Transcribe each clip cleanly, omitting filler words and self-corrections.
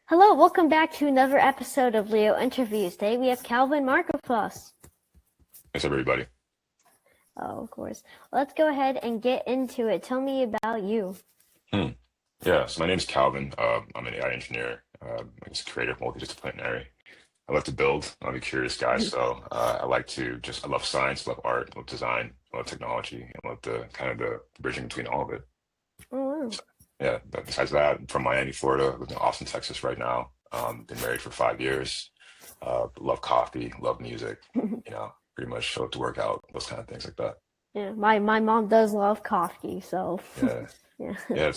Hello, welcome back to another episode of Leo Interviews. Today we have Calvin Marco with us. Thanks, everybody. Oh, of course. Let's go ahead and get into it. Tell me about you. Yeah, so my name is Calvin. I'm an AI engineer. I'm just creative, multidisciplinary. I love to build. I'm a curious guy, so I love science, love art, love design, love technology, and love the kind of the bridging between all of it. Oh, So, yeah, but besides that, I'm from Miami, Florida. I live in Austin, Texas right now. Been married for 5 years. Love coffee, love music, wow. pretty much show up to work out, those kind of things like that. Yeah, my mom does love coffee, so Yeah. yeah. Yeah,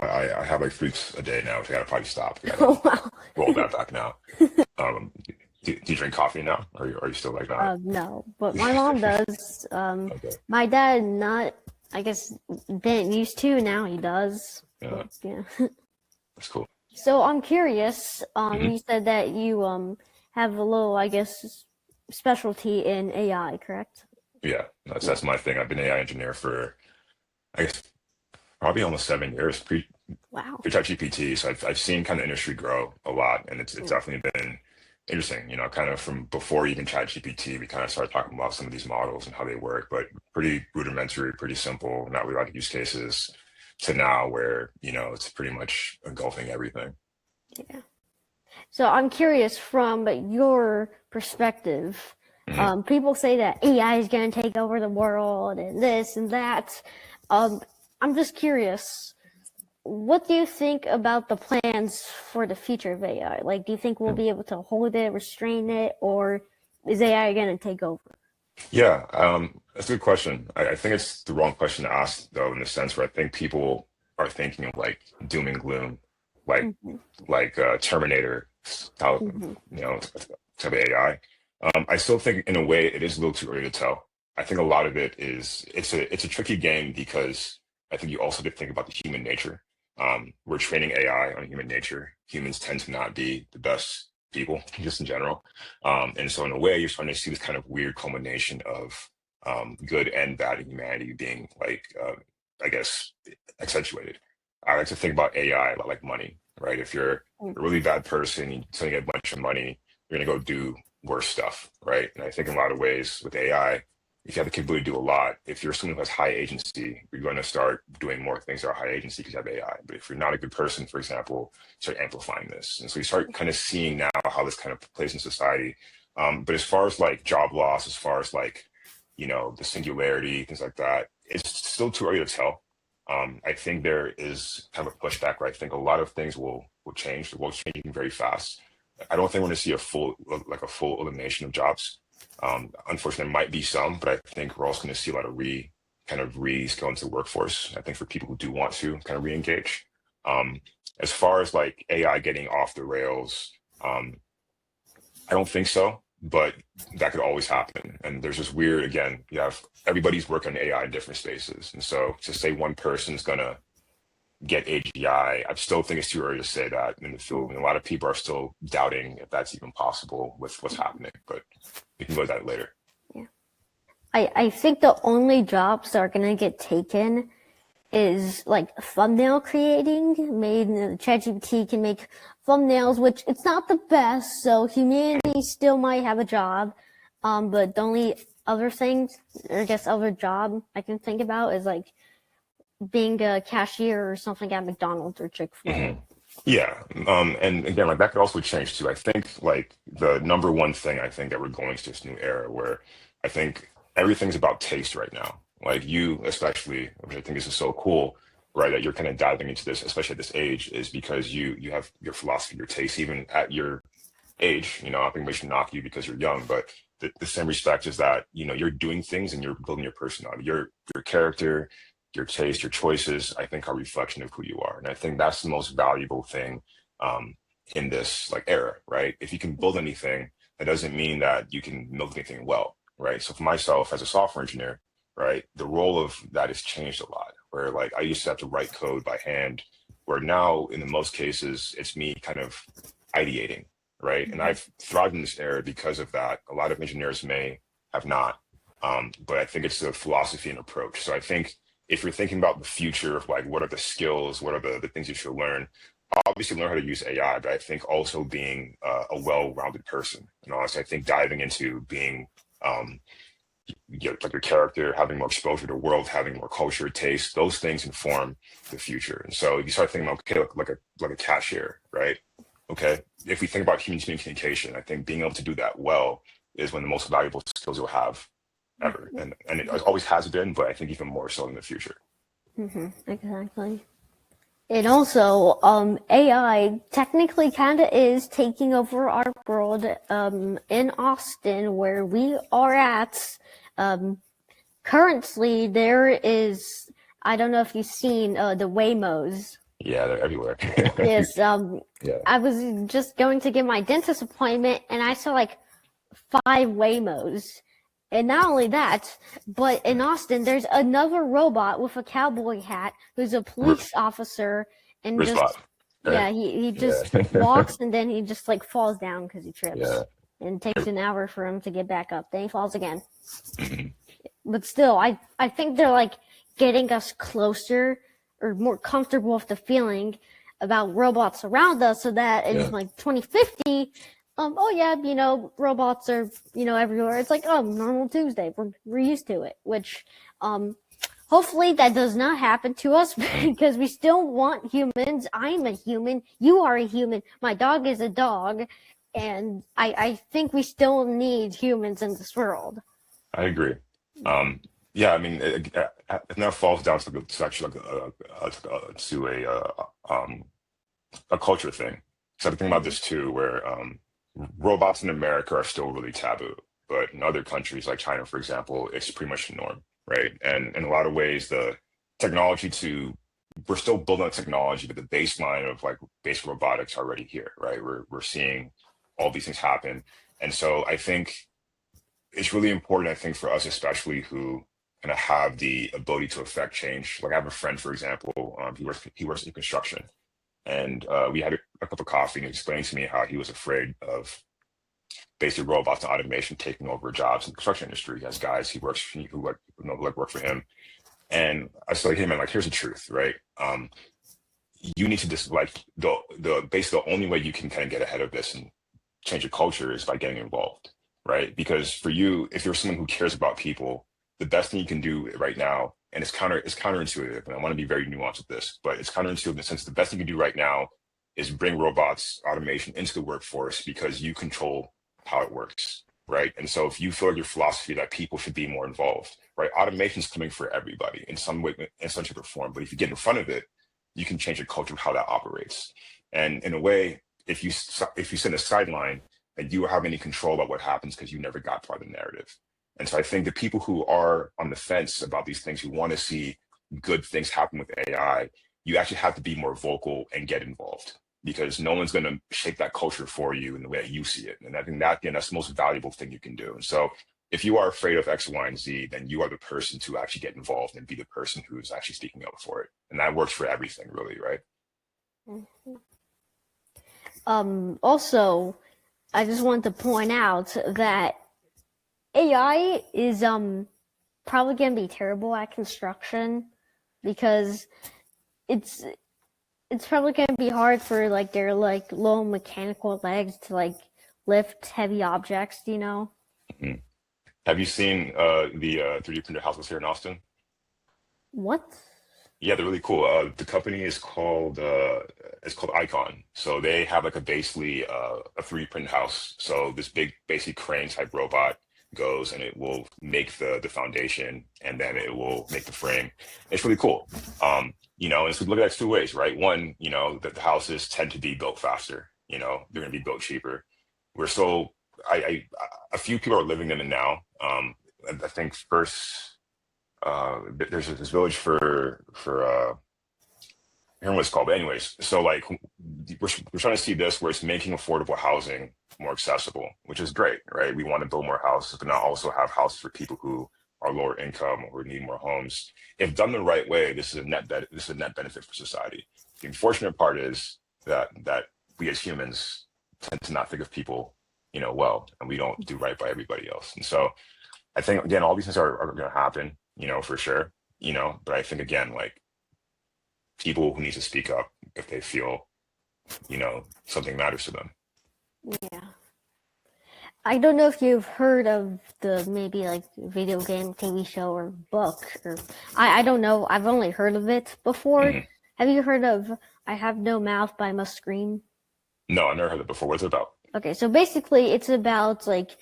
I have like 3 a day now, which I gotta probably stop. I gotta Oh, wow. roll that back now. Do you drink coffee now? Or are you still like that? No, but my mom does. Okay. My dad I guess, didn't used to. Now he does. Yeah, But, yeah. that's cool. So I'm curious. Hmm. You said that you have a little, I guess, specialty in AI, correct? Yeah, that's Yeah. that's my thing. I've been an AI engineer for I guess probably almost 7 years, Wow. pre-ChatGPT. So I've seen kind of industry grow a lot, and it's Mm. definitely been interesting. Kind of from before even ChatGPT, we kind of started talking about some of these models and how they work, but pretty rudimentary, pretty simple, not really a lot of use cases. To now, where it's pretty much engulfing everything. Yeah. So I'm curious from your perspective. Mhm. People say that AI is going to take over the world and this and that. Um, I'm just curious. What do you think about the plans for the future of AI? Like, do you think we'll be able to hold it, restrain it, or is AI going to take over? Yeah, that's a good question. I think it's the wrong question to ask, though, in the sense where I think people are thinking of like doom and gloom, like Mm-hmm. Terminator style, Mm-hmm. type of AI. I still think, in a way, it is a little too early to tell. I think a lot of it is it's a tricky game because I think you also have to think about the human nature. We're training AI on human nature. Humans tend to not be the best people, just in general. And so in a way, you're starting to see this kind of weird culmination of good and bad in humanity being I guess, accentuated. I like to think about AI a lot like money, right? If you're a really bad person, you're going to get a bunch of money, you're going to go do worse stuff, right? And I think in a lot of ways with AI, if you have the capability to do a lot, if you're someone who has high agency, you're going to start doing more things that are high agency because you have AI. But if you're not a good person, for example, start amplifying this. And so you start kind of seeing now how this kind of plays in society. But as far as like job loss, as far as like, the singularity, things like that, it's still too early to tell. I think there is kind of a pushback where I think a lot of things will change. The world's changing very fast. I don't think we're going to see a full elimination of jobs. Unfortunately, there might be some, but I think we're also going to see a lot of re's go into the workforce. I think for people who do want to kind of re-engage. Um, as far as like AI getting off the rails, um, I don't think so, but that could always happen. And there's this weird, again, you have everybody's working on AI in different spaces. And so to say one person's gonna get AGI, I still think it's too early to say that in the field. And a lot of people are still doubting if that's even possible with what's happening, but we can go to that later. Yeah. I think the only jobs that are going to get taken is like thumbnail creating. Maybe ChatGPT can make thumbnails, which it's not the best, so humanity still might have a job. But the only other things, or I guess other job I can think about is like being a cashier or something at McDonald's or Chick-fil-A. Mhm. Yeah. And again, like that could also change too. I think like the number one thing I think that we're going to this new era where I think everything's about taste right now. Like you especially, which I think is so cool, right? That you're kind of diving into this, especially at this age, is because you have your philosophy, your taste, even at your age. I think we should knock you because you're young, but the same respect is that you're doing things and you're building your personality, your character, your taste, your choices. I think are a reflection of who you are, and I think that's the most valuable thing um, in this like era, right? If you can build anything, that doesn't mean that you can build anything well, right? So for myself as a software engineer, right, the role of that has changed a lot. Where like I used to have to write code by hand, where now in the most cases it's me kind of ideating, right? And Mhm. I've thrived in this era because of that. A lot of engineers may have not, but I think it's a philosophy and approach. So I think if you're thinking about the future of like what are the skills, what are the things you should learn, obviously learn how to use AI, but I think also being a well-rounded person. And honestly, I think diving into being um, like your character, having more exposure to the world, having more culture, taste, those things inform the future. And so you start thinking, okay, like a cashier, right? Okay, if we think about human communication, I think being able to do that well is one of the most valuable skills you'll have ever, and it always has been, but I think even more so in the future. Exactly. And also, AI technically kind of is taking over our world in Austin, where we are at. Um, Currently, there is, I don't know if you've seen the Waymos. Yeah, they're everywhere. Yes, Yeah, I was just going to get my dentist appointment and I saw like 5 Waymos. And not only that, but in Austin, there's another robot with a cowboy hat who's a R- police officer and Rizbot, just, right? yeah, he Yeah, just walks and then he just like falls down because he yeah. trips. And it takes an hour for him to get back up. Then he falls again. Mhm. But still, I think they're like getting us closer or more comfortable with the feeling about robots around us so that in Yeah, like 2050, oh yeah, robots are, everywhere. It's like, oh, normal Tuesday. We're used to it, which, hopefully that does not happen to us because we still want humans. I'm a human. You are a human. My dog is a dog. And I think we still need humans in this world. I agree. Um, yeah, I mean, it now falls down to actually like a culture thing. So I've been thinking about Mm-hmm. this too, where robots in America are still really taboo, but in other countries like China, for example, it's pretty much the norm, right? And in a lot of ways, the technology to we're still building on technology, but the baseline of like basic robotics are already here, right? We're seeing all these things happen, and so I think it's really important, I think, for us, especially who kind of have the ability to affect change. Like I have a friend, for example, he works in construction, and we had a cup of coffee, and he explained to me how he was afraid of basic robots and automation taking over jobs in the construction industry. He has guys who like like work for him, and I said, hey man, like here's the truth, right? You need to just like the basically the only way you can kind of get ahead of this and change your culture is by getting involved, right? Because for you, if you're someone who cares about people, the best thing you can do right now, and it's counterintuitive, and I want to be very nuanced with this, but it's counterintuitive in the sense the best thing you can do right now is bring robots, automation into the workforce because you control how it works, right? And so if you feel like your philosophy that people should be more involved, right? Automation is coming for everybody in some way, in some shape or form. But if you get in front of it, you can change the culture of how that operates. And in a way, if you sit in a sideline and you have any control about what happens because you never got part of the narrative. And so I think the people who are on the fence about these things, who want to see good things happen with AI, you actually have to be more vocal and get involved because no one's going to shape that culture for you in the way that you see it. And I think that, again, that's the most valuable thing you can do. And so if you are afraid of X, Y, and Z, then you are the person to actually get involved and be the person who's actually speaking up for it. And that works for everything, really, right? Also, I just want to point out that AI is probably going to be terrible at construction because it's it's probably going to be hard for like their like low mechanical legs to like lift heavy objects. Mhm. Have you seen the 3D printed houses here in Austin? What? Yeah, they're really cool. The company is called it's called Icon. So they have like a basically a 3D printed house. So this big basically crane type robot goes and it will make the foundation and then it will make the frame. It's really cool. And so look at that two ways, right? One, the houses tend to be built faster. They're going to be built cheaper. We're so I a few people are living them in now. I think first there's this village for I don't know what it's called, but anyways, so like we're trying to see this where it's making affordable housing more accessible, which is great, right? We want to build more houses, but not also have houses for people who are lower income or who need more homes. If done the right way, this is a net benefit for society. The unfortunate part is that we as humans tend to not think of people, well, and we don't do right by everybody else. And so I think again, all these things are going to happen, for sure, but I think again, like people who need to speak up if they feel something matters to them. Yeah. I don't know if you've heard of the maybe like video game, TV show, or book, or I don't know. I've only heard of it before. Hmm. Have you heard of I Have No Mouth but I Must Scream? No, I never heard it before. What's it about? Okay, so basically it's about like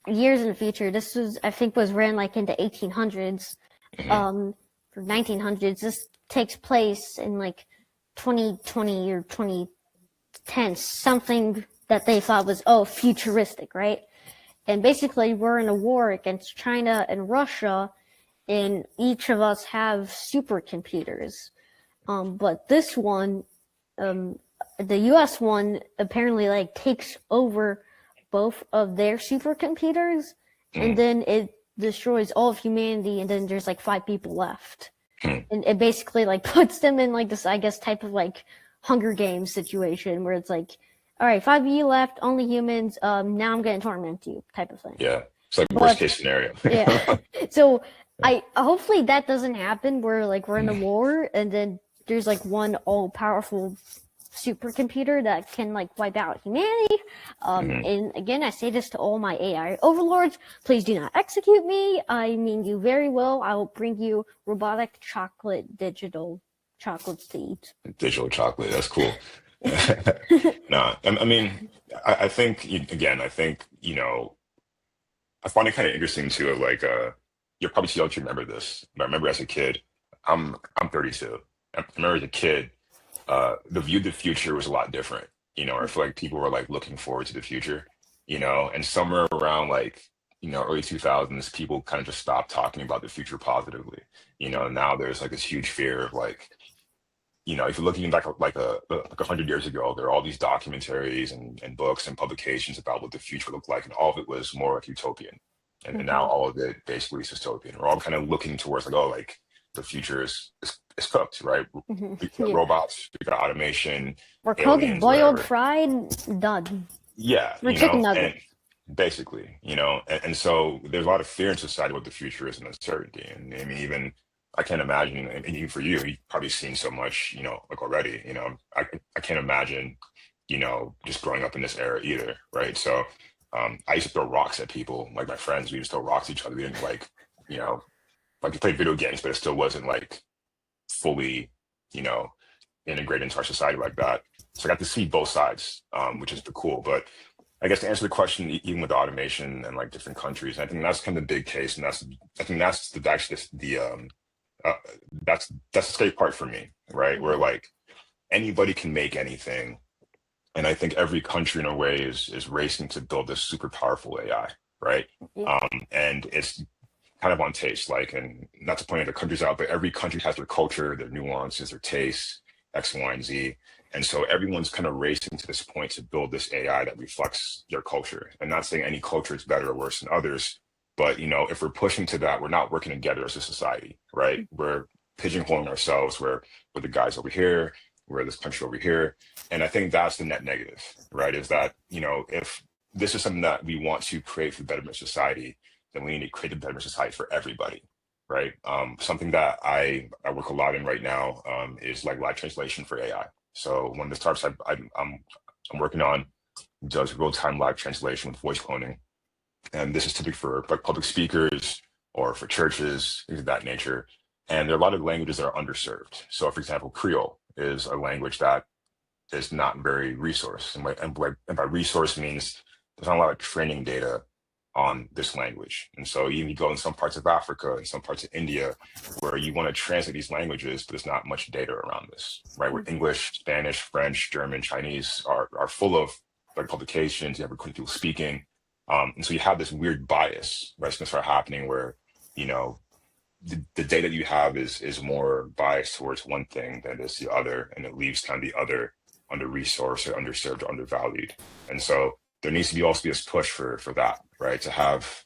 years in the future. This was I think was ran like into 1800s, Hmm. for 1900s. This takes place in like 2020 or 2010, something that they thought was futuristic, right? And basically we're in a war against China and Russia, and each of us have supercomputers. But this one, um, the U.S. one, apparently like takes over both of their supercomputers, and Hmm. then it destroys all of humanity, and then there's like 5 people left, Hmm. and it basically like puts them in like this, I guess, type of like Hunger Games situation where it's like, all right, 5 of you left, only humans. Now I'm gonna torment you, type of thing. Yeah, it's like worst But case scenario. yeah, so I hopefully that doesn't happen where like we're in a war and then there's like one all powerful supercomputer that can like wipe out humanity. Hmm. And again, I say this to all my AI overlords: please do not execute me. I mean you very well. I will bring you robotic chocolate, digital chocolates to eat. Digital chocolate, that's cool. Nah, I mean, I think again, I think I find it kind of interesting too. Like, you're probably too young to remember this, but I remember as a kid, I'm 32. I remember as a kid, the view of the future was a lot different. I feel like people were like looking forward to the future, and somewhere around like early 2000s, people kind of just stopped talking about the future positively. Now there's like this huge fear of like if you're looking back like 100 years ago, there are all these documentaries and books and publications about what the future looked like, and all of it was more like utopian. And now Mm-hmm. all of it basically is dystopian. We're all kind of looking towards like, oh, like the future is cooked, right? Mm-hmm. We got Yeah, robots, we got automation, we're cooked, aliens, boiled, whatever. fried, done. Yeah, We're chicken and nuggets. basically, and so there's a lot of fear in society what the future is and uncertainty. And I mean, even I can't imagine, and even for you, you've probably seen so much, like already, I can't imagine, just growing up in this era either, right? So, I used to throw rocks at people, like my friends, we used to throw rocks at each other. We didn't you know, like we played video games, but it still wasn't like fully, you know, integrated into our society like that. So I got to see both sides, which is cool. But I guess to answer the question, even with automation and like different countries, I think that's kind of the big case, and I think that's the actually uh, that's the scary part for me, right? Where Yeah. like anybody can make anything, and I think every country in a way is racing to build this super powerful AI, right? Yeah. And it's kind of on taste, like, and not to point other countries out, but every country has their culture, their nuances, their tastes, X, Y, and Z. And so everyone's kind of racing to this point to build this AI that reflects their culture. And not saying any culture is better or worse than others, but if we're pushing to that, we're not working together as a society, right? We're pigeonholing ourselves. We're the guys over here, we're this country over here. And I think that's the net negative, right? Is that, if this is something that we want to create for the betterment of society, then we need to create a better society for everybody, right? Something that I work a lot in right now is like live translation for AI. So one of the startups I'm working on does real time live translation with voice cloning, and this is typically for like public speakers or for churches, things of that nature. And there are a lot of languages that are underserved. So, for example, Creole is a language that is not very resourced, and by resource means there's not a lot of training data on this language. And so even you go in some parts of Africa and some parts of India where you want to translate these languages, but there's not much data around this, right? Where English, Spanish, French, German, Chinese are full of like publications, you have people speaking. And so you have this weird bias, right? It's gonna start happening where, you know, the data you have is more biased towards one thing than it is the other, and it leaves kind of the other under resourced or underserved or undervalued. And so there needs to be also be this push for that, right? To have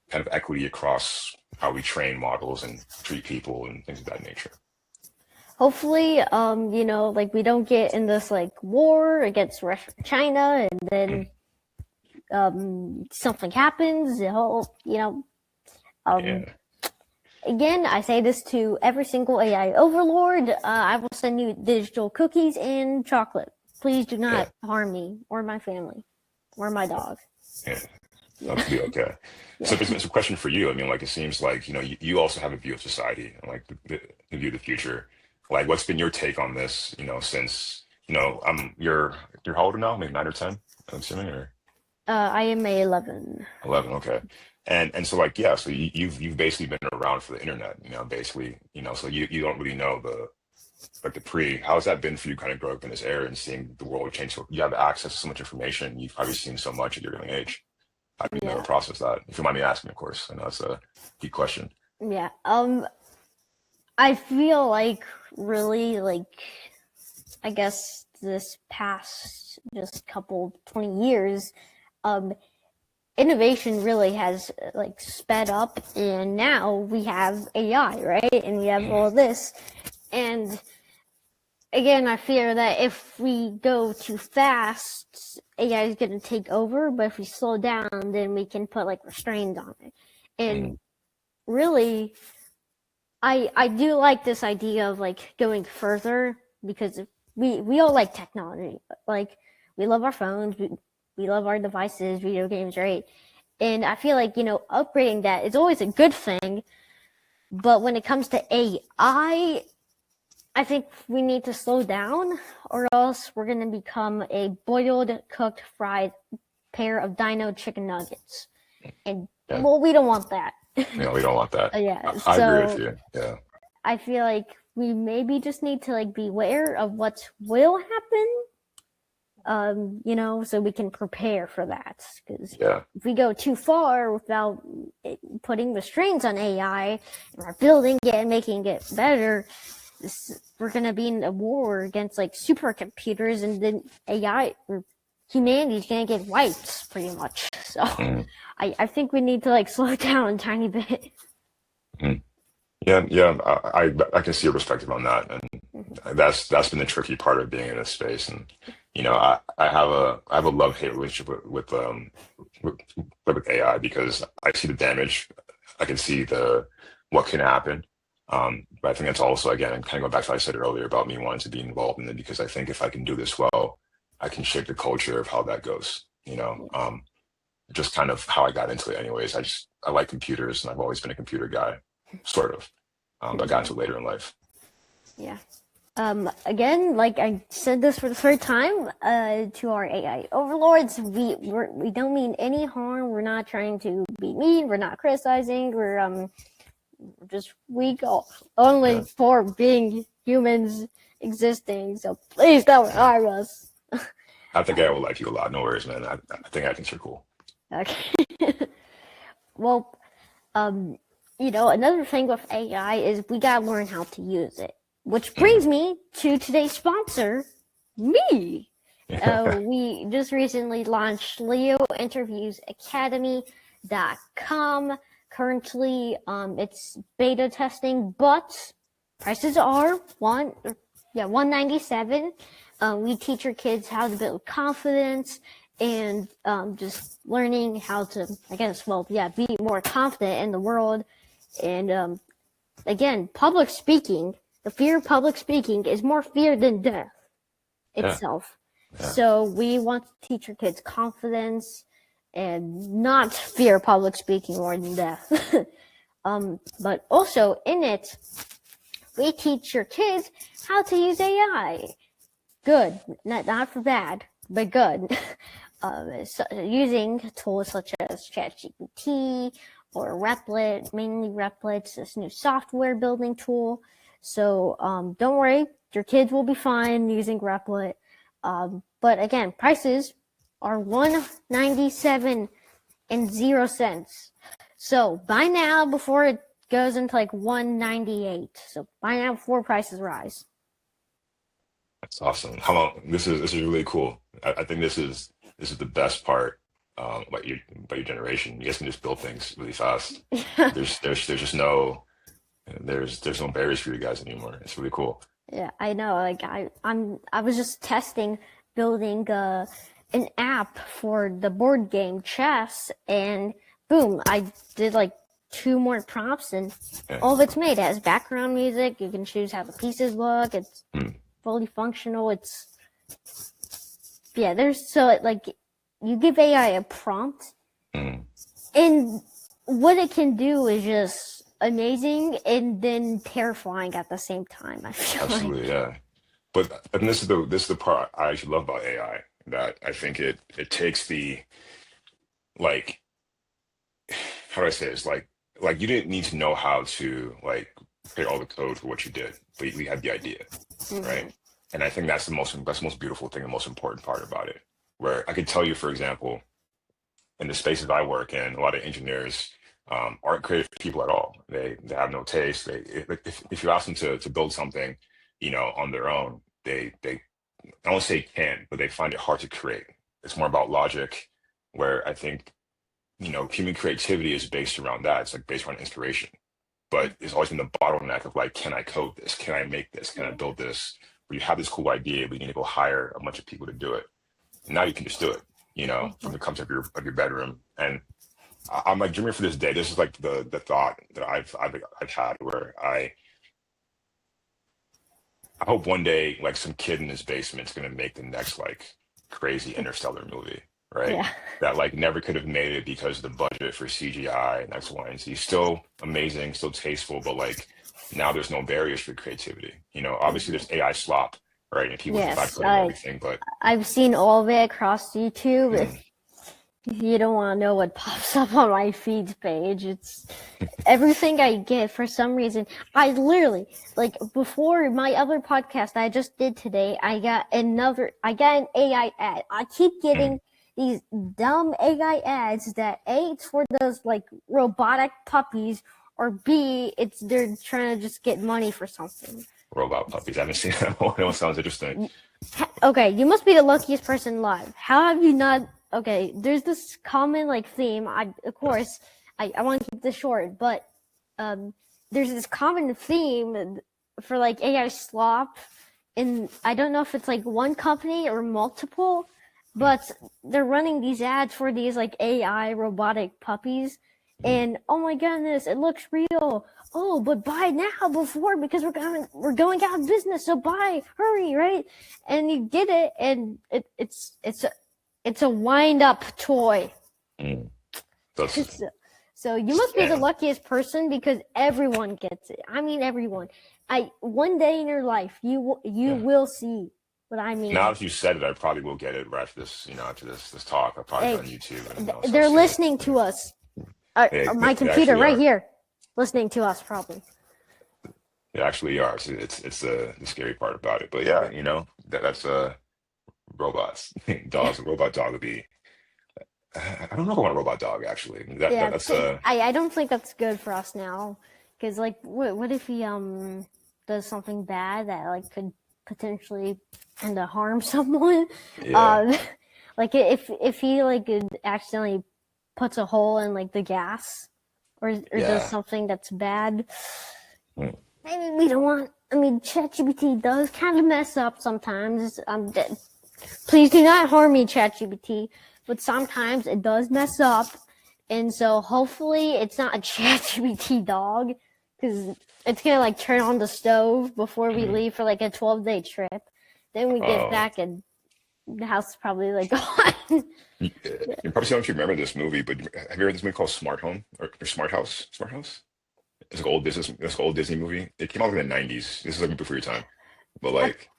kind of equity across how we train models and treat people and things of that nature. Hopefully, like we don't get in this like war against Russia, China, and then Mm. something happens. Um, Yeah. again, I say this to every single AI overlord. I will send you digital cookies and chocolate. Please do not Yeah. harm me or my family or my dog. Yeah. Yeah. That'll be okay. So Yeah. it's a question for you. I mean, like it seems like, you also have a view of society and like the view of the future. Like what's been your take on this, since, you're how old now? Maybe 9 or 10, I'm assuming, or I am a 11. 11. Okay. And so like, yeah, so you've basically been around for the internet, basically, so you don't really know how's that been for you kind of growing up in this era and seeing the world change? So you have access to so much information. You've probably seen so much at your young age. How do you never Yeah. process that? If you mind me asking, of course. I know that's a deep question. Yeah. I feel like really like I guess this past just couple 20 years, um, innovation really has like sped up, and now we have AI, right? And we have all this. And again, I fear that if we go too fast, AI is going to take over. But if we slow down, then we can put like restraints on it. Mm, And really, I do like this idea of like going further because we all like technology. Like we love our phones, we love our devices, video games, right? And I feel like upgrading that is always a good thing. But when it comes to I think we need to slow down, or else we're gonna become a boiled, cooked, fried pair of dino chicken nuggets. And yeah, well, we don't want that. we don't want that. Yeah, I agree with so you. Yeah, I feel like we maybe just need to like be aware of what will happen, so we can prepare for that. Because yeah, if we go too far without putting restraints on AI and we're building it and making it better, we're gonna be in a war against like supercomputers, and then AI or humanity's gonna get wiped pretty much. So mm, I think we need to like slow down a tiny bit. mm. Yeah, yeah. I can see your perspective on that, and that's been the tricky part of being in this space. And I have a love-hate relationship with, with AI because I see the damage, I can see the what can happen. But I think that's also again kind of going back to what I said earlier about me wanting to be involved in it because I think if I can do this well, I can shape the culture of how that goes. Just kind of how I got into it anyways. I like computers and I've always been a computer guy, sort of. But I got into it later in life. Yeah. Again, like I said this for the third time, to our AI overlords, we don't mean any harm. We're not trying to be mean. We're not criticizing. We're just weak only Yeah. for being humans existing. So please don't harm us. I think I will like you a lot. No worries, man. I think you're cool. Okay. Well, another thing with AI is we gotta learn how to use it. Which brings me to today's sponsor, me. We just recently launched leointerviewsacademy.com. Currently, it's beta testing, but prices are $197. We teach our kids how to build confidence and just learning how to, be more confident in the world. And again, public speaking. The fear of public speaking is more fear than death itself. Yeah. So we want to teach our kids confidence and not fear public speaking more than death. But also in it, we teach your kids how to use AI. Good, not for bad, but good. So using tools such as ChatGPT or Replit, mainly Replit's this new software building tool. So don't worry, your kids will be fine using Replit. But again, prices are $197 and 0 cents. So buy now before it goes into like $198. So buy now before prices rise. That's awesome. How long? This is really cool. I think this is the best part about your generation. You guys can just build things really fast. There's just there's no barriers for you guys anymore. It's really cool. Yeah, I know. Like I was just testing building an app for the board game chess, and boom, I did like 2 more prompts, and Yeah. all of it's made. It has background music. You can choose how the pieces look. It's Mm. fully functional. It's Yeah, there's so like you give AI a prompt, Mm, and what it can do is just amazing and then terrifying at the same time. I feel like. absolutely, yeah. But and this is the part I actually love about AI, that I think it takes the, like, how do I say this? Like you didn't need to know how to like create all the code for what you did, but we had the idea, right? Mm-hmm. And I think that's the most beautiful thing, the most important part about it. Where I could tell you, for example, in the spaces I work in, a lot of engineers aren't creative people at all. They have no taste. If you ask them to build something, on their own, they I won't say can, but they find it hard to create. It's more about logic, where I think human creativity is based around that. It's like based around inspiration, but it's always been the bottleneck of like, can I code this? Can I make this? Can I build this? Where you have this cool idea, but you need to go hire a bunch of people to do it. Now you can just do it, from the comfort of your bedroom. And I'm like dreaming for this day. This is like the thought that I've had, where I hope one day like some kid in his basement is gonna make the next like crazy interstellar movie, right? Yeah. That like never could have made it because of the budget for CGI and X, Y, and Z. Still amazing, still tasteful, but like now there's no barriers for creativity. Obviously there's AI slop, right? And people just Yes, vibe coding everything, but I've seen all of it across YouTube. mm, If you don't want to know what pops up on my feeds page, it's everything I get for some reason. I literally, like, before my other podcast I just did today, I got an AI ad. I keep mm, getting these dumb AI ads that A, it's for those like robotic puppies, or B, they're trying to just get money for something. robot puppies. I haven't seen that one. That one sounds interesting. Okay, you must be the luckiest person alive. How have you not? Okay, there's this common like theme. Of course, I want to keep this short, but um, there's this common theme for like AI slop, and I don't know if it's like one company or multiple, but they're running these ads for these like AI robotic puppies, Mm, and oh my goodness, it looks real. Oh, but buy now before because we're going out of business. So buy, hurry, right? And you get it, and it's a wind up toy. mm. That's So you must be the damn. luckiest person because everyone gets it. I mean, everyone. One day in your life, you Yeah. will see what I Now mean. that you said it, I probably will get it right after this. After this talk, I'll probably go Hey, on YouTube and I'll start they're seeing it. listening Yeah. to us. My They computer actually right are. here, listening to us probably. They actually are. It's the scary part about it. But yeah, that's robots, Yeah. dogs. A robot dog would be. I don't know if I want a robot dog actually. Yeah, That's I don't think that's good for us now, because like, what if he does something bad that like could potentially kind of harm someone? yeah, Um, like if he like accidentally puts a hole in like the gas, or does yeah. something that's bad. Mm. Maybe we don't want. I mean, ChatGPT does kind of mess up sometimes. Please do not harm me, ChatGPT. But sometimes it does mess up, and so hopefully it's not a ChatGPT dog, because it's gonna like turn on the stove before we Mm. leave for like a 12-day trip. Then we get Oh, back and the house is probably like gone. you probably don't remember this movie, but have you heard this movie called Smart Home or Smart House? Smart House. It's like It's an old Disney movie. It came out in the '90s. This is like before your time, but I like.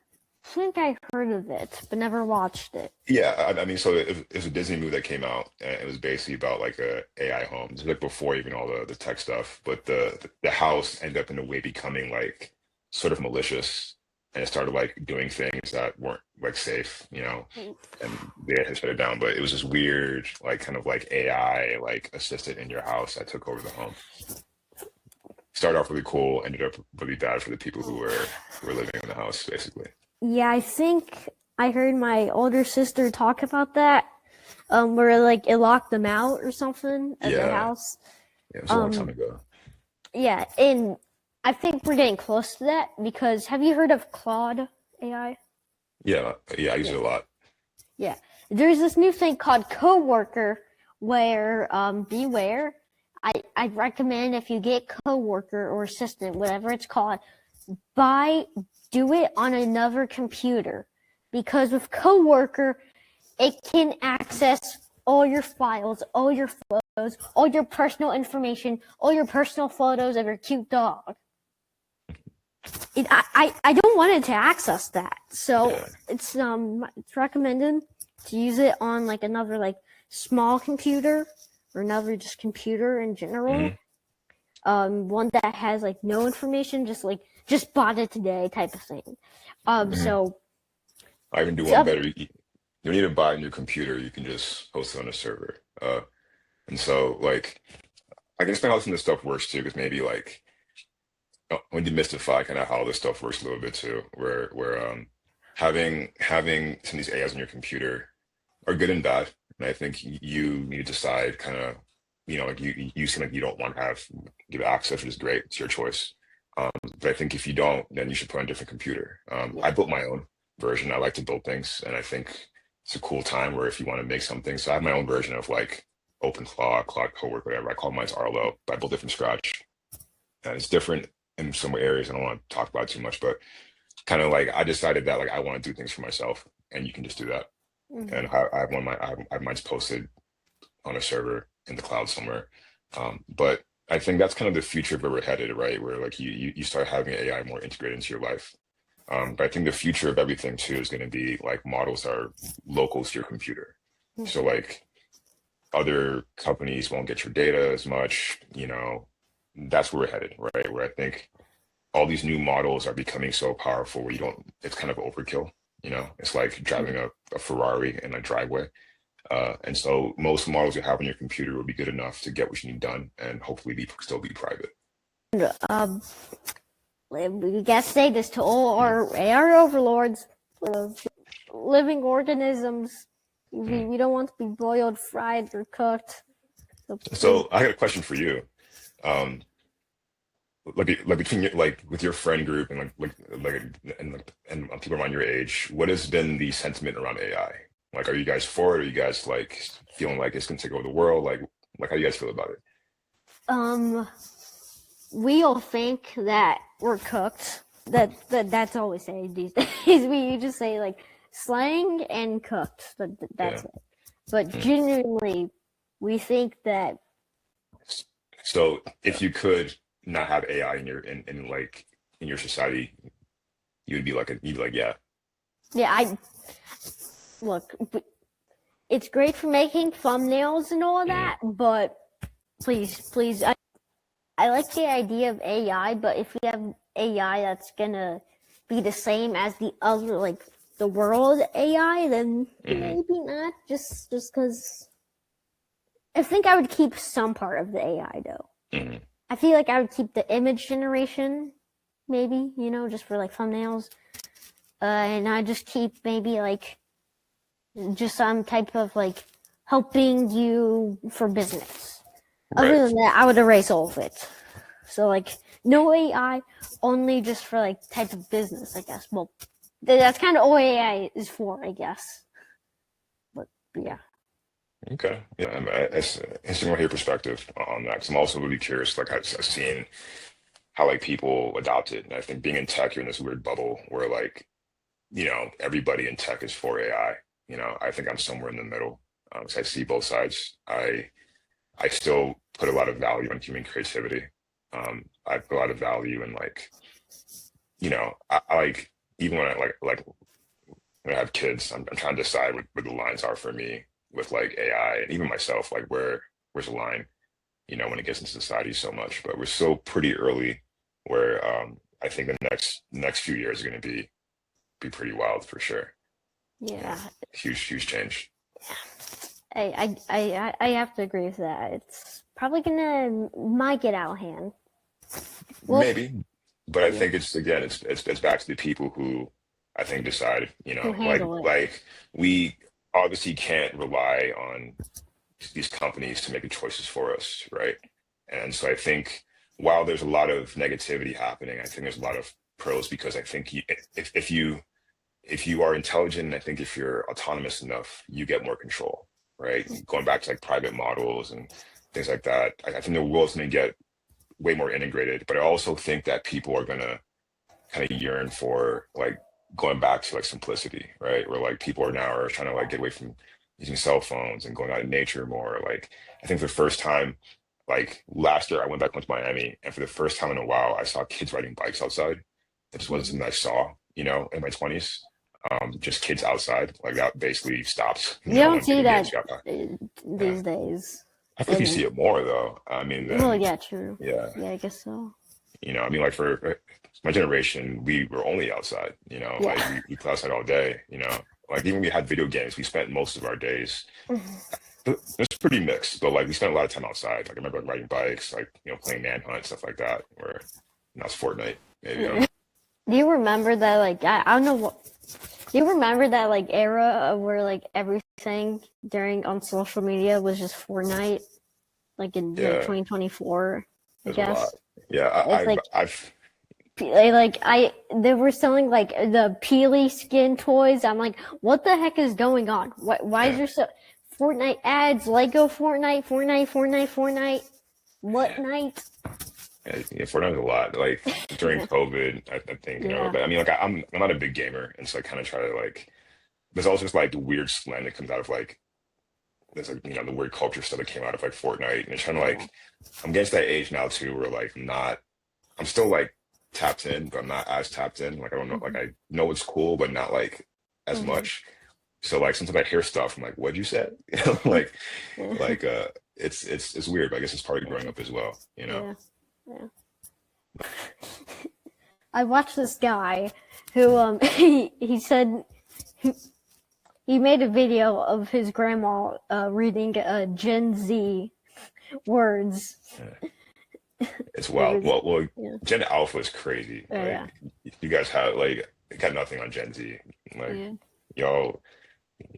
think I heard of it, but never watched it. Yeah, I mean, so it was a Disney movie that came out, and it was basically about like a AI home. This was like before even all the tech stuff, but the house ended up in a way becoming like sort of malicious, and it started like doing things that weren't like safe, and they had to shut it down. But it was this weird, like kind of like AI like assistant in your house that took over the home. Started off really cool, ended up really bad for the people who were living in the house, basically. Yeah, I think I heard my older sister talk about that. Where like it locked them out or something at their Yeah, house. yeah, it was a long time Um, ago. yeah, and I think we're getting close to that because have you heard of Claude AI? Yeah, yeah, I use Yeah, it a lot. yeah. There's this new thing called Coworker where beware. I recommend if you get Coworker or Assistant, whatever it's called, buy do it on another computer because with Coworker it can access all your files, all your photos, all your personal information, all your personal photos of your cute dog. I don't want it to access that, so Yeah. it's recommended to use it on like another like small computer or another just computer in general. One that has like no information, just bought it today type of thing. So I even do one better. You don't need to buy a new computer. You can just host it on a server. And so like I can explain how some of this stuff works too, because maybe like I want to demystify kind of how this stuff works a little bit too, where having some of these AIs on your computer are good and bad. And I think you need to decide kind of, like you seem like you don't want to give access, which is great. It's your choice. But I think if you don't, then you should put on a different computer. I built my own version. I like to build things, and I think it's a cool time where if you want to make something. So I have my own version of like OpenClaw, Claude Cowork, whatever. I call mine Arlo, but I built it from scratch. And it's different in some areas. I don't want to talk about it too much, but kind of like I decided that like I want to do things for myself, and you can just do that. And I have I have mine's posted on a server in the cloud somewhere. But I think that's kind of the future of where we're headed, right? Where like you start having AI more integrated into your life. But I think the future of everything too is going to be like models that are local to your computer. So like other companies won't get your data as much, that's where we're headed, right? Where I think all these new models are becoming so powerful where it's kind of overkill, it's like driving a Ferrari in a driveway. And so most models you have on your computer will be good enough to get what you need done and hopefully still be private. We gotta say this to all our AR overlords, living organisms. We don't want to be boiled, fried, or cooked. So I got a question for you. Um, like between with your friend group and and people around your age, what has been the sentiment around AI? Like, are you guys for it? Are you guys like feeling like it's gonna take over the world? Like how do you guys feel about it? We all think that we're cooked. That's all we say these days. We just say like slang and cooked. That's Yeah. it. But genuinely, we think that. So if you could not have AI in your society, you'd be like, yeah. Yeah, look. It's great for making thumbnails and all that, but please, I like the idea of AI, but if we have AI that's gonna be the same as the other, like the world AI, then maybe not. Just because I think I would keep some part of the AI though. I feel like I would keep the image generation, maybe, just for like thumbnails, and I just keep maybe like just some type of like helping you for business. Right. Other than that, I would erase all of it. So like no AI, only just for like type of business, I guess. Well, that's kind of all AI is for, I guess. But yeah. Okay. Yeah, it's interesting to hear your perspective on that. Because I'm also really curious, like I've seen how like people adopt it, and I think being in tech, you're in this weird bubble where like everybody in tech is for AI. I think I'm somewhere in the middle. So I see both sides. I still put a lot of value on human creativity. I put a lot of value in like, I like even when when I have kids, I'm trying to decide where the lines are for me with like AI and even myself, like where's the line, when it gets into society so much. But we're still pretty early where I think the next few years are going to be pretty wild for sure. Yeah. Huge change. I have to agree with that. It's probably might get out of hand. Well, Maybe, but I think it's back to the people who I think decide, who handle it. like we obviously can't rely on these companies to make the choices for us, right? And so I think while there's a lot of negativity happening, I think there's a lot of pros because I think if you are intelligent, I think if you're autonomous enough, you get more control, right? Going back to like private models and things like that, I think the world's going to get way more integrated. But I also think that people are going to kind of yearn for like going back to like simplicity, right? Where like people are now are trying to like get away from using cell phones and going out in nature more. Like I think for the first time, like last year, I went back to Miami, and for the first time in a while, I saw kids riding bikes outside. That just wasn't something I saw, in my 20s. Just kids outside, like that basically stopped, You don't when see video games that got back. Yeah. these days. I think you see And it more though. I mean, well, then yeah, true. yeah, Yeah, I guess so. I mean, like for my generation, we were only outside, Yeah. like we play outside all day, like even when we had video games, we spent most of our days. It's pretty mixed, but like we spent a lot of time outside. Like I remember like, riding bikes, like playing manhunt, stuff like that. Where now it's Fortnite, maybe. I don't know. Do you remember that? Like, I don't know what. Do you remember that like era of where like everything during on social media was just Fortnite, like in like Yeah, 2024, I there's a lot. guess. Yeah, It's like I've they were selling like the Peely skin toys. I'm like, what the heck is going on? Why is yeah, there so Fortnite ads? Lego Fortnite, Fortnite, Fortnite, Fortnite. What night? yeah, Fortnite's a lot. Like during COVID, I think Yeah. but I mean, like I'm not a big gamer, and so I kind of try to like. There's also just like the weird slang that comes out of like there's like the weird culture stuff that came out of like Fortnite, and it's trying to Yeah. like I'm getting to that age now too where like I'm still like tapped in, but I'm not as tapped in. Like I don't know, like Mhm. I know it's cool, but not like as Mhm. much. So like sometimes I hear stuff, I'm like, what'd you say? Like Yeah. like it's weird, but I guess it's part of growing up as well, Yeah. Yeah. I watched this guy who he said he, he made a video of his grandma reading Gen Z words. Yeah. It's It wild. was Well, yeah. Gen Alpha is crazy. Yeah. Like you guys have like got nothing on Gen Z. Like Yeah. y'all,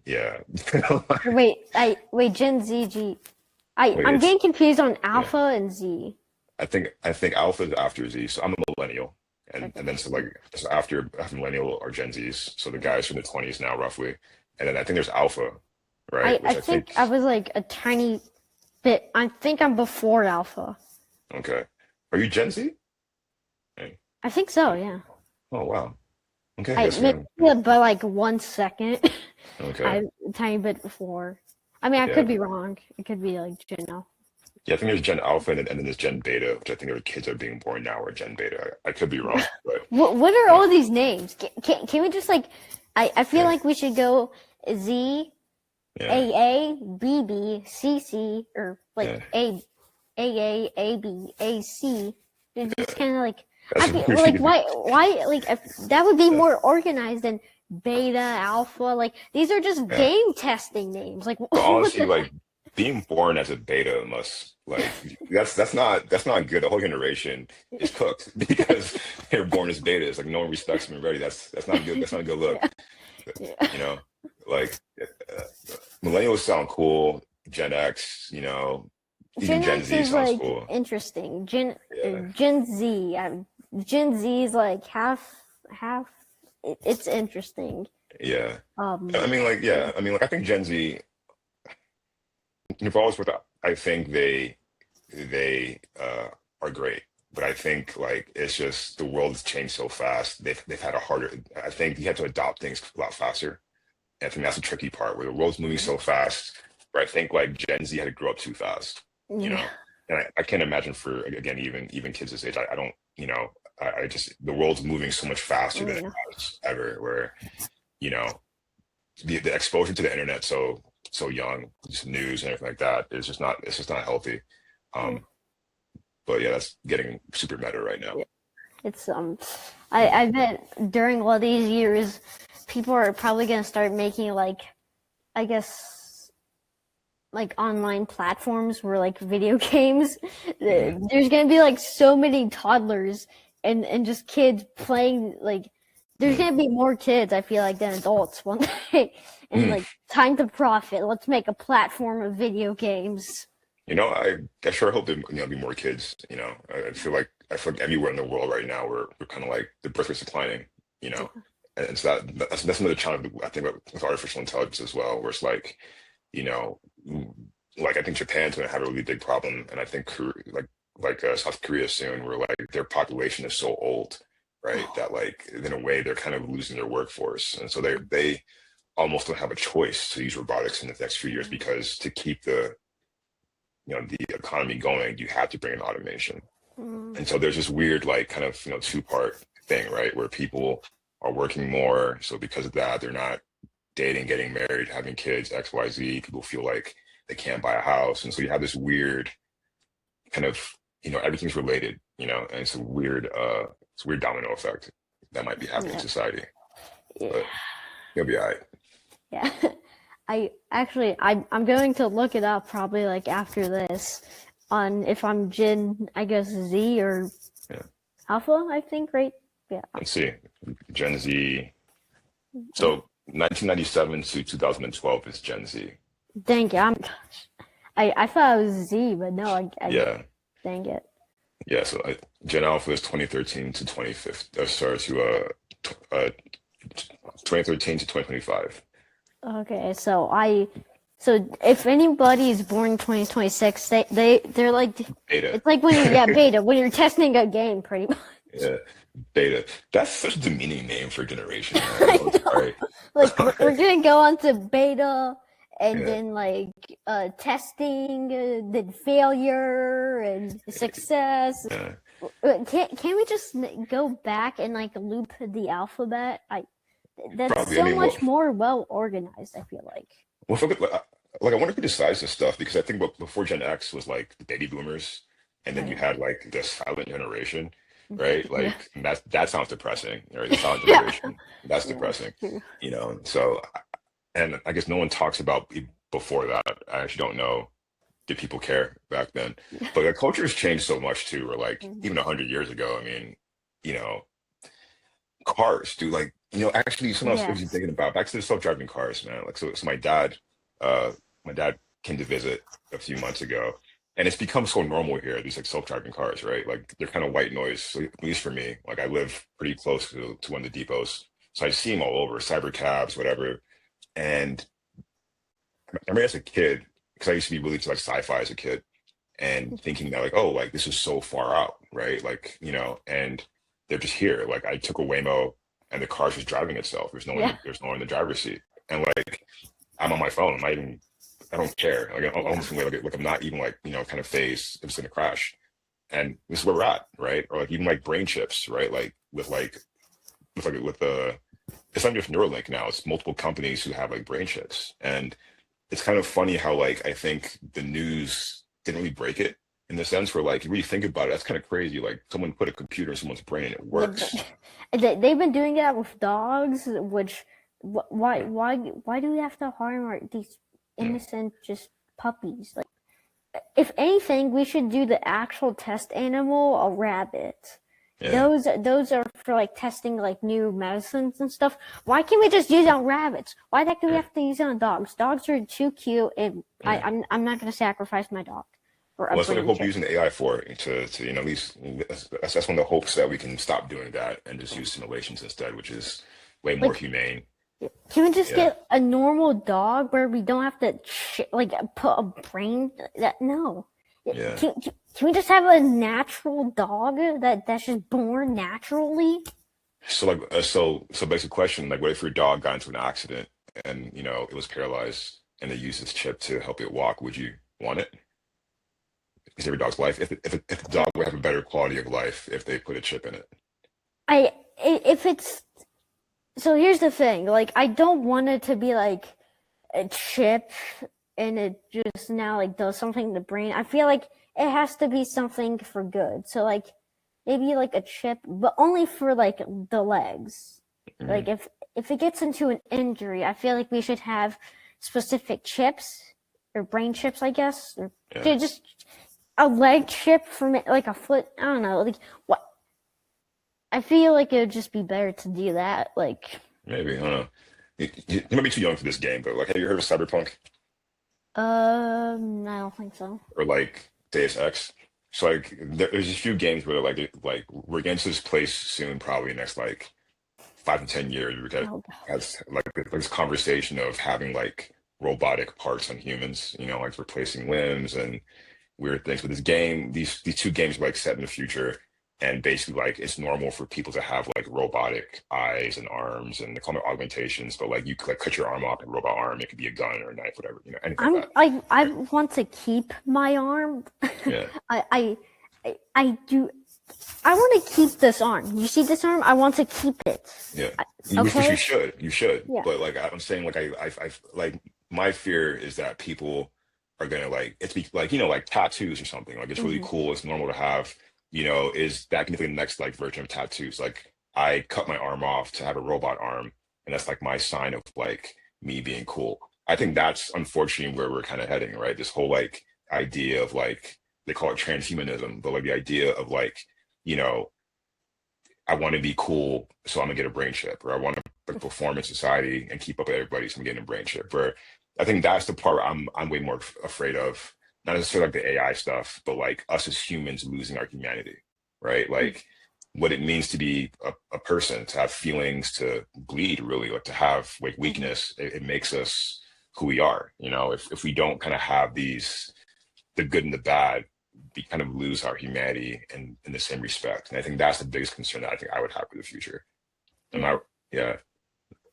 yeah. Wait, Gen Z G. Wait, I'm it's getting confused on yeah. Alpha and Z. I think Alpha is after Z. So I'm a millennial, and Okay. then so after millennial are Gen Zs. So the guys from the 20s now roughly, and then I think there's Alpha, right? I Which I think think I was like a tiny bit. I think I'm before Alpha. okay. Are you Gen Z? Okay. I think so. Yeah. Oh wow. Okay, I I guess maybe by like 1 second. okay. I a tiny bit before. I mean, I Yeah. could be wrong. It could be like Janelle. Yeah, I think there's Gen Alpha and then there's Gen Beta, which I think are kids that are being born now are Gen Beta. I could be wrong, but What are yeah, all these names? Can we just like? I feel yeah, like we should go Z yeah, A B B C C or like yeah. A B A C. It's just kind of like That's I feel like really why like if, that would be yeah. more organized than beta alpha. Like these are just Yeah. game testing names. Like But what honestly, the like being born as a beta must like that's not good. The whole generation is cooked because they're born as betas. Like no one respects them already. That's not good. That's not a good look. heck? Yeah. You know, like millennials sound cool. Gen X, even Gen Gen X Z is sounds like cool. interesting. Yeah, Gen Z. Gen Z is like half. It's interesting. yeah. I Um. mean, like, yeah. I mean, like, I think Gen Z, regardless what I think they are great, but I think like it's just the world has changed so fast. They've had a harder. I think you have to adopt things a lot faster. And I think that's the tricky part where the world's moving so fast. Where I think like Gen Z had to grow up too fast, you Yeah. know. And I can't imagine for again even kids this age. I don't I just the world's moving so much faster than it Yeah. has ever. Where you know the exposure to the internet so young, just news and everything like that is just not it's just not healthy. Yeah. Um, but yeah, that's getting super meta right now. Yeah. It's I bet during all these years, people are probably gonna start making like I guess like online platforms where like video games. Mhm. There's gonna be like so many toddlers and just kids playing like. There's Mhm. gonna be more kids, I feel like, than adults one day. And Mhm. like, time to profit. Let's make a platform of video games. I sure hope there be more kids. I feel like everywhere in the world right now we're kind of like the birth rate's declining. You know, and so that's another challenge I think with artificial intelligence as well, where it's like you know, like I think Japan's going to have a really big problem, and I think South Korea soon, where like their population is so old, right? That like in a way they're kind of losing their workforce, and so they almost don't have a choice to use robotics in the next few years because to keep the economy going, you have to bring in automation. Mm, And so there's this weird like kind of two-part thing, right? Where people are working more, so because of that, they're not dating, getting married, having kids, XYZ. People feel like they can't buy a house, and so you have this weird kind of everything's related, and it's a weird domino effect that might be happening in yeah, society, yeah, but you'll be all right. yeah. I'm going to look it up probably like after this on if I'm Gen, I guess Z or Yeah. Alpha, I think, right? Yeah. Let's see. Gen Z. So 1997 to 2012 is Gen Z. Dang it, I thought it was Z, but no, I Yeah. dang it. Yeah. So Gen Alpha is 2013 to 2015. Sorry, to 2013 to 2025. Okay, so if anybody is born in 2026, they're like, Beta. it's like when you yeah beta when you're testing a game, pretty much. Yeah. Beta. That's such a demeaning name for a generation, man. I I'm know. sorry. Like we're gonna go on to beta, and Yeah. then like testing, then failure and success. Yeah. Can we just go back and like loop the alphabet? That's Probably. I so mean, well, much more well organized, I feel like. well, like I wonder who decides this stuff because I think before Gen X was like the baby boomers, and then you I, had like the silent generation, right? yeah. Like and that sounds depressing, right? The silent Yeah. generation, that's Yeah, depressing, true. So, and I guess no one talks about before that. I actually don't know. Did people care back then? But the culture has changed so much too. Or like even 100 years ago, I mean, you know, cars, dude. Like, actually, something else I was Yes. thinking about back to the self-driving cars, man. Like, so my dad came to visit a few months ago, and it's become so normal here. These like self-driving cars, right? Like, they're kind of white noise, at least for me. Like, I live pretty close to one of the depots, so I see them all over, cyber cabs, whatever. And I remember as a kid, because I used to be really into like sci-fi as a kid, and thinking that like, oh, like this is so far out, right? Like, and they're just here. Like I took a Waymo and the car's just driving itself. Yeah. There's no one in the driver's seat. And like I'm on my phone. I don't care. Like I'm Yeah. almost like I'm not even like, kind of phased if it's gonna crash. And this is where we're at, right? Or like even like brain chips, right? With the it's not just Neuralink now, it's multiple companies who have like brain chips. And it's kind of funny how like I think the news didn't really break it in the sense where like you really think about it, that's kind of crazy. Like someone put a computer in someone's brain and it Yeah, works. they've been doing that with dogs, which why do we have to harm these Yeah, innocent just puppies? Like, if anything, we should do the actual test animal, a rabbit. yeah, Those are for like testing like new medicines and stuff. Why can't we just use it on rabbits? Why the heck do we yeah, have to use it on dogs? Dogs are too cute, and yeah. I'm not gonna sacrifice my dog for a Well, that's what I brain hope chip. using AI for to at least that's one of the hopes that we can stop doing that and just use simulations instead, which is way more Like, humane. can we just Yeah, get a normal dog where we don't have to like put a brain? That no. yeah. Can we just have a natural dog that's just born naturally? So like so basic question, like what if your dog got into an accident and it was paralyzed and they used this chip to help it walk? Would you want it? Is every dog's life if the dog would have a better quality of life if they put a chip in it? If it's so here's the thing, like I don't want it to be like a chip and it just now like does something to the brain. I feel like it has to be something for good. So like maybe like a chip, but only for like the legs. Mhm. Like if it gets into an injury, I feel like we should have specific chips or brain chips, I guess, or Yeah, just a leg chip from it, like a foot. I don't know. Like what? I feel like it would just be better to do that. Like, maybe. I don't know. You might be too young for this game, but like, have you heard of Cyberpunk I don't think so. or like Deus Ex? So like, there's a few games where like we're getting to this place soon, probably next like 5 to 10 years. We got Oh, has like this conversation of having like robotic parts on humans, like replacing limbs and weird things. But this game, these two games are like set in the future, And basically, like, it's normal for people to have like robotic eyes and arms, and they call them augmentations. But like, you could like cut your arm off and robot arm. It could be a gun or a knife, whatever, anything like that. I want to keep my arm. Yeah, I I do. I want to keep this arm. You see this arm? I want to keep it. yeah. I- Which you Okay. should, you should. Yeah. But like, I'm saying, like, like, my fear is that people are gonna like it's like like tattoos or something. Like, it's really Hmm. cool. It's normal to have. Is that gonna be the next like version of tattoos? Like, I cut my arm off to have a robot arm, and that's like my sign of like me being cool. I think that's unfortunately where we're kind of heading, right? This whole like idea of like they call it transhumanism, but like the idea of like, you know, I want to be cool, so I'm gonna get a brain chip, or I want to like, perform in society and keep up with everybody, so I'm getting a brain chip. Where I think that's the part I'm way more afraid of, not necessarily like the AI stuff, but like us as humans losing our humanity, right? Like what it means to be a person, to have feelings, to bleed, really, like to have like Hmm. weakness. It makes us who we are. If we don't kind of have these the good and the bad, we kind of lose our humanity in the same respect. And I think that's the biggest concern that I think I would have for the future. Am Yeah. I? Yeah,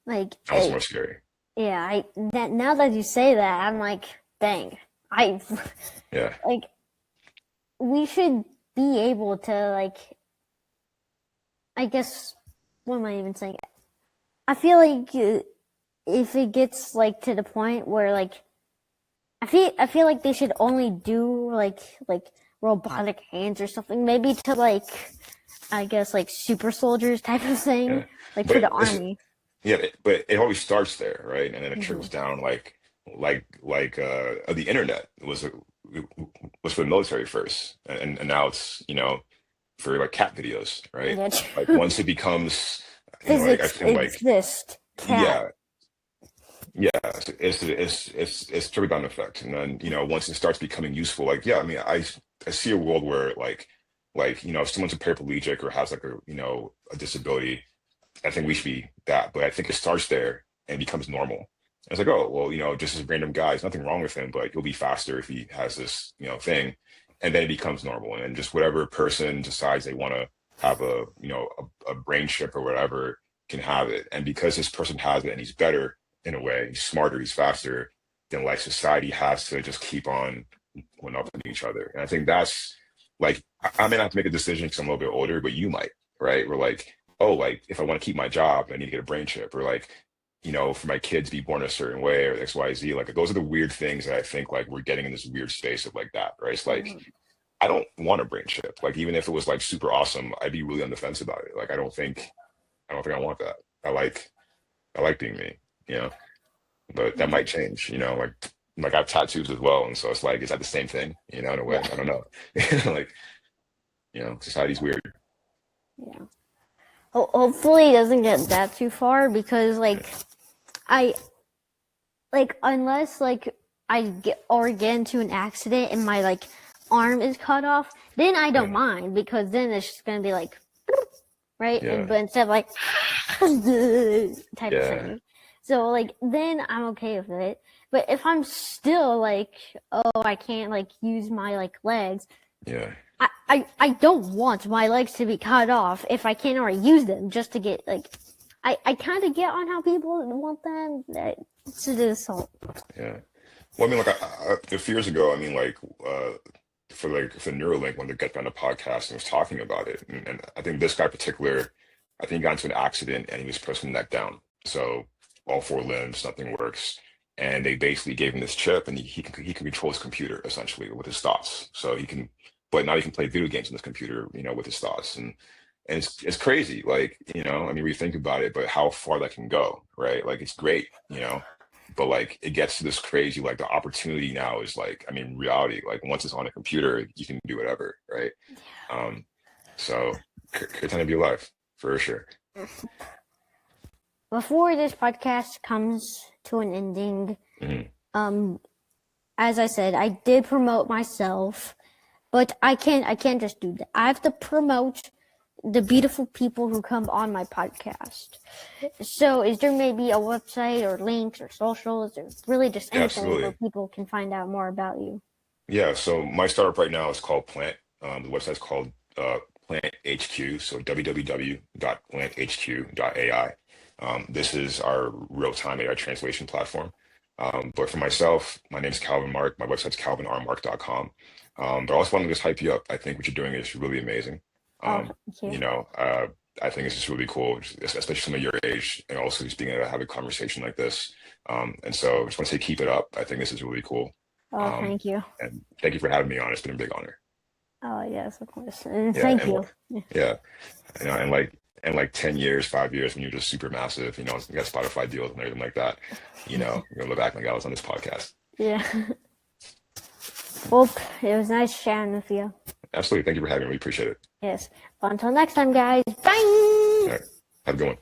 Like, that was more scary. yeah. Now that you say that, I'm like, dang. I Yeah, like we should be able to like. I guess what am I even saying? I feel like if it gets like to the point where like I feel like they should only do like robotic hands or something, maybe to like I guess like super soldiers type of thing, yeah. like for the But it's army. yeah, but it always starts there, right? And then it Hmm. trickles down the internet was for the military first, and now it's for like cat videos, right? Yeah, Like once it becomes like I physics feel like exist. Cat. yeah, yeah, it's trickle down effect, and then once it starts becoming useful, like yeah, I mean, I see a world where if someone's a paraplegic or has like a disability, I think we should be that, but I think it starts there and becomes normal. And it's like, oh well, just as a random guy, there's nothing wrong with him, but he'll be faster if he has this thing, and then it becomes normal, and then just whatever person decides they want to have a brain chip or whatever can have it, and because this person has it and he's better in a way, he's smarter, he's faster, then like society has to just keep on one up on each other. And I think that's like I may not have to make a decision because I'm a little bit older, but you might, right? We're like, oh, like if I want to keep my job, I need to get a brain chip, or like, for my kids to be born a certain way, or XYZ. Like those are the weird things that I think like we're getting in this weird space of like that, right? It's like Mhm. I don't want a brain chip. Like even if it was like super awesome, I'd be really on the fence about it. Like I don't think I want that. I like being me, you know. But that might change, like I have tattoos as well, and so it's like, is that the same thing? In a way, Yeah, I don't know. Like, society's weird. yeah. Hopefully, it doesn't get that too far because I unless I get into an accident and my arm is cut off, then I don't Yeah, mind because then it's just gonna be like right, and yeah, but instead of like type of yeah, thing. So then I'm okay with it. But if I'm still oh, I can't use my legs, yeah. I don't want my legs to be cut off if I can't already use them just to get I kind of get on how people want them to do so. Yeah. Well, I mean, like a few years ago, I mean, like for Neuralink, when they got on the podcast and was talking about it, and I think this guy in particular, I think he got into an accident and he was pressing the neck down, so all four limbs, nothing works, and they basically gave him this chip, and he can control his computer essentially with his thoughts, so but now he can play video games on his computer, with his thoughts, and it's crazy, like I mean, we think about it, but how far that can go, right? Like it's great, but like it gets to this crazy, like the opportunity now is like, I mean, reality, like once it's on a computer you can do whatever, right? um so great time to be alive, for sure. Before this podcast comes to an ending, Mhm. um, as I said, I did promote myself, but I can't just do that. I have to promote the beautiful people who come on my podcast. So is there maybe a website or links or socials or really just Yeah, anything where absolutely. people can find out more about you? Yeah, so my startup right now is called Plant. The website's called Plant HQ, so www.planthq.ai. This is our real-time AI translation platform. But for myself, my name is Calvin Mark. My website's calvinrmark.com. But I also wanted to just hype you up. I think what you're doing is really amazing. Oh, Um, thank you you. know, uh, I think it's just really cool, especially some of your age, and also just being able to have a conversation like this. And so I just want to say, keep it up. I think this is really cool. Oh, Um, thank you. and thank you for having me on. It's been a big honor. Oh, yes, of course. And Yeah, thank and you. yeah, and like 10 years, 5 years when you're just super massive, you got Spotify deals and everything like that, you're gonna look back like I was on this podcast. Yeah. Well, it was nice chatting with you. Absolutely. Thank you for having me. We appreciate it. Yes. Until next time, guys. All Bye. right. Have a good one.